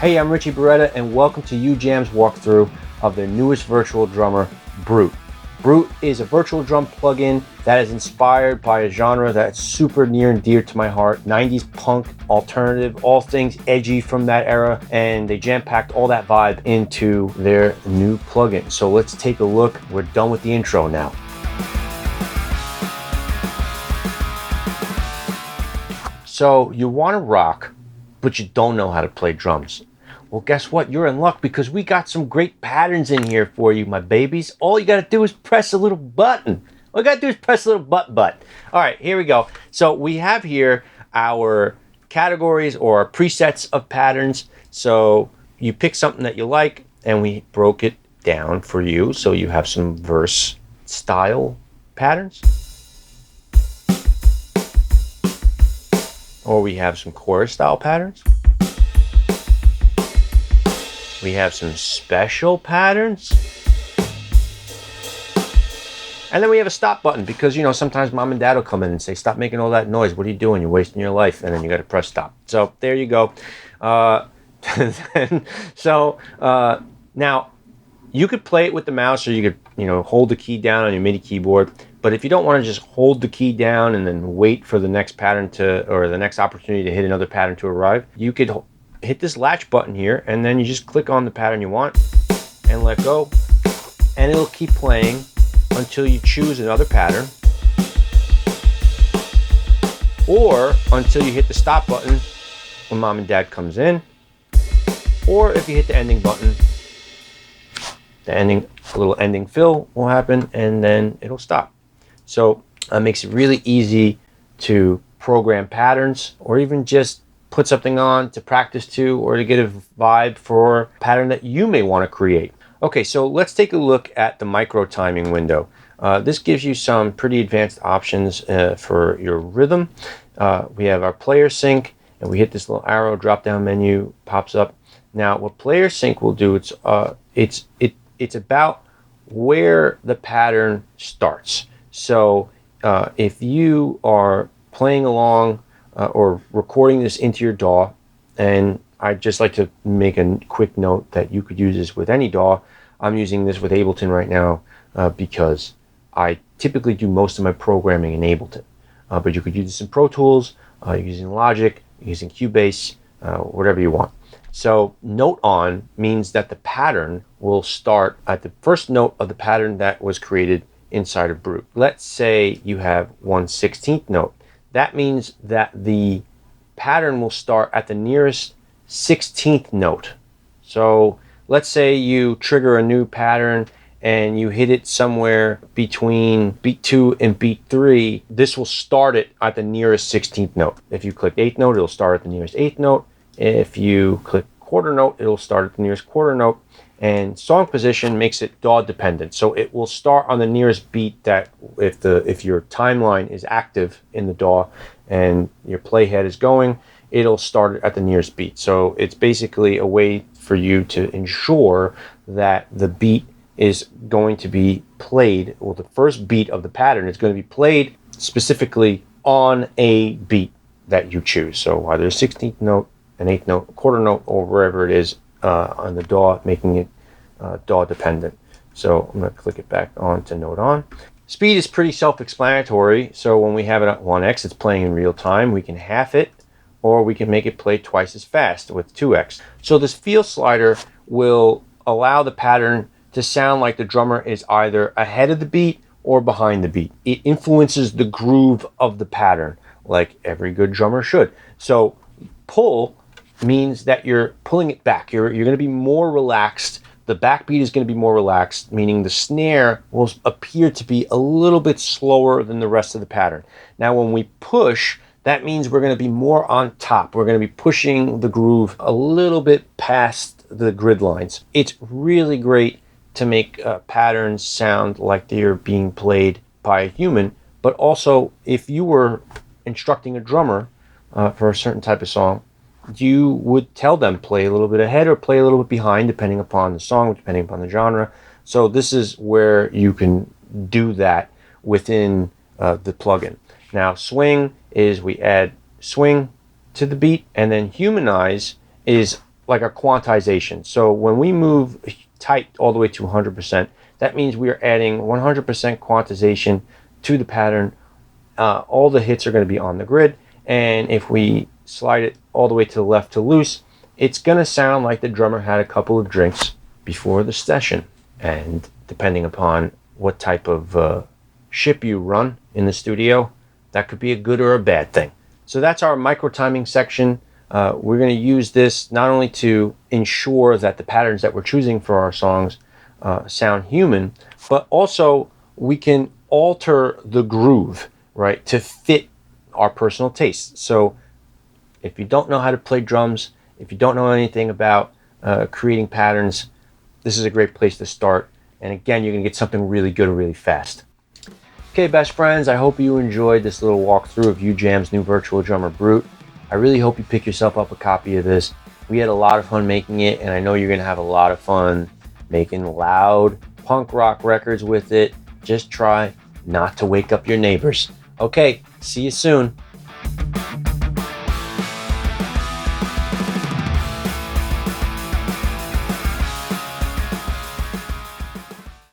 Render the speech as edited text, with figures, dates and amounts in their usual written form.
Hey, I'm Richie and welcome to Ujam's walkthrough of their newest virtual drummer, BRUTE. BRUTE is a virtual drum plugin that is inspired by a genre that's super near and dear to my heart, 90s punk, alternative, all things edgy from that era, and they jam-packed all that vibe into their new plugin. So let's take a look. We're done with the intro now. So you want to rock, but you don't know how to play drums. Well, guess what? You're in luck because we got some great patterns in here for you, my babies. All you got to do is press a little button. All you got to do is press a little button. All right, here we go. So we have here our categories or presets of patterns. So you pick something that you like, and we broke it down for you. So you have some verse style patterns. Or we have some chorus style patterns. We have some special patterns. And then we have a stop button because, you know, sometimes mom and dad will come in and say, stop making all that noise. What are you doing? You're wasting your life. And then you got to press stop. So there you go. Now you could play it with the mouse, or you could, you know, hold the key down on your MIDI keyboard. But if you don't want to just hold the key down and then wait for the next pattern or the next opportunity to hit another pattern to arrive, you could hit this latch button here, and then you just click on the pattern you want and let go, and it'll keep playing until you choose another pattern, or until you hit the stop button when mom and dad comes in, or if you hit the ending button, a little ending fill will happen, and then it'll stop. So it makes it really easy to program patterns, or even just put something on to practice to, or to get a vibe for a pattern that you may want to create. Okay, so let's take a look at the micro timing window. This gives you some pretty advanced options for your rhythm. We have our player sync, and we hit this little arrow, drop down menu pops up. Now what player sync will do, it's about where the pattern starts. So if you are playing along or recording this into your DAW, and I'd just like to make a quick note that you could use this with any DAW. I'm using this with Ableton right now because I typically do most of my programming in Ableton. But you could use this in Pro Tools, using Logic, using Cubase, whatever you want. So note on means that the pattern will start at the first note of the pattern that was created inside of BRUTE. Let's say you have 1/16th note. That means that the pattern will start at the nearest 16th note. So let's say you trigger a new pattern and you hit it somewhere between beat 2 and beat 3. This will start it at the nearest 16th note. If you click 8th note, it'll start at the nearest 8th note. If you click quarter note, it'll start at the nearest quarter note. And song position makes it DAW dependent. So it will start on the nearest beat that if your timeline is active in the DAW and your playhead is going, it'll start at the nearest beat. So it's basically a way for you to ensure that the beat is going to be played, or the first beat of the pattern is going to be played specifically on a beat that you choose. So either a 16th note, an 8th note, a quarter note, or wherever it is on the DAW, making it DAW dependent. So I'm going to click it back on to note on. Speed is pretty self-explanatory. So when we have it at 1x, it's playing in real time. We can half it, or we can make it play twice as fast with 2x. So this feel slider will allow the pattern to sound like the drummer is either ahead of the beat or behind the beat. It influences the groove of the pattern, like every good drummer should. So pull means that you're pulling it back. You're going to be more relaxed. The backbeat is going to be more relaxed, meaning the snare will appear to be a little bit slower than the rest of the pattern. Now, when we push, that means we're going to be more on top. We're going to be pushing the groove a little bit past the grid lines. It's really great to make patterns sound like they're being played by a human, but also if you were instructing a drummer for a certain type of song, you would tell them play a little bit ahead or play a little bit behind, depending upon the song, depending upon the genre. So this is where you can do that within the plugin. Now, swing is we add swing to the beat, and then humanize is like a quantization. So when we move tight all the way to 100%, that means we are adding 100% quantization to the pattern. All the hits are going to be on the grid, and if we slide it all the way to the left to loose, it's going to sound like the drummer had a couple of drinks before the session. And depending upon what type of ship you run in the studio, that could be a good or a bad thing. So that's our micro timing section. We're going to use this not only to ensure that the patterns that we're choosing for our songs sound human, but also we can alter the groove, right, to fit our personal tastes. So if you don't know how to play drums, if you don't know anything about creating patterns, this is a great place to start. And again, you're going to get something really good really fast. Okay, best friends, I hope you enjoyed this little walkthrough of UJam's new virtual drummer, Brute. I really hope you pick yourself up a copy of this. We had a lot of fun making it, and I know you're going to have a lot of fun making loud punk rock records with it. Just try not to wake up your neighbors. Okay, see you soon.